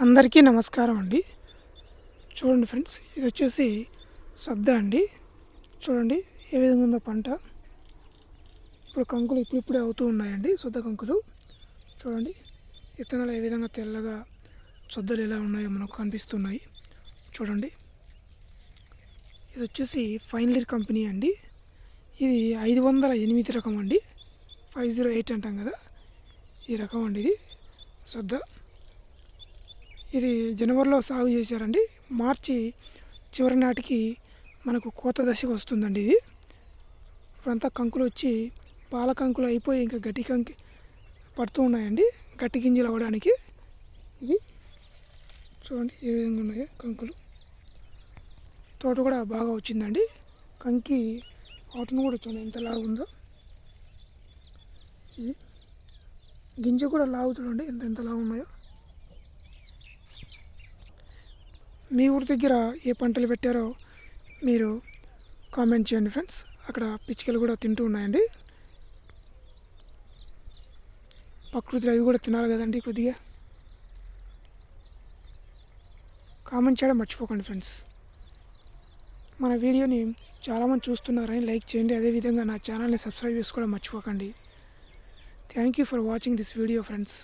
అందరికీ నమస్కారం అండి. చూడండి ఫ్రెండ్స్, ఇది వచ్చేసి సద్ద అండి. చూడండి ఏ విధంగా ఉందో పంట. ఇప్పుడు కంకులు ఇప్పుడిప్పుడే అవుతూ ఉన్నాయండి, సొద్ద కంకులు. చూడండి విత్తనాలు ఏ విధంగా తెల్లగా సొద్దలు ఎలా ఉన్నాయో మనకు కనిపిస్తున్నాయి. చూడండి ఇది వచ్చేసి ఫైనల్ ఇయర్ కంపెనీ అండి. ఇది 508 రకం అండి, 508 అంటాం కదా, ఈ రకం అండి. ఇది సొద్ద. ఇది జనవరిలో సాగు చేశారండి. మార్చి చివరి నాటికి మనకు కోత దశకు వస్తుందండి. ఇది ఇప్పుడంతా కంకులు వచ్చి పాల కంకులు అయిపోయి ఇంకా గట్టి కంకి పడుతూ ఉన్నాయండి, గట్టి గింజలు అవ్వడానికి. ఇవి చూడండి ఏ విధంగా ఉన్నాయో కంకులు. తోట కూడా బాగా వచ్చిందండి. కంకి వాటిని కూడా చూడండి ఎంత లావు ఉందో. ఇది గింజ కూడా లావు, చూడండి ఎంత లావు ఉన్నాయో. మీ ఊరి దగ్గర ఏ పంటలు పెట్టారో మీరు కామెంట్ చేయండి ఫ్రెండ్స్. అక్కడ పిచ్చుకలు కూడా తింటూ ఉన్నాయండి. ప్రకృతిలో అవి కూడా తినాలి కదండి. కొద్దిగా కామెంట్ చేయడం మర్చిపోకండి ఫ్రెండ్స్. మన వీడియోని చాలామంది చూస్తున్నారని లైక్ చేయండి. అదేవిధంగా నా ఛానల్ని సబ్స్క్రైబ్ చేసుకోవడం మర్చిపోకండి. Thank you for watching this video friends.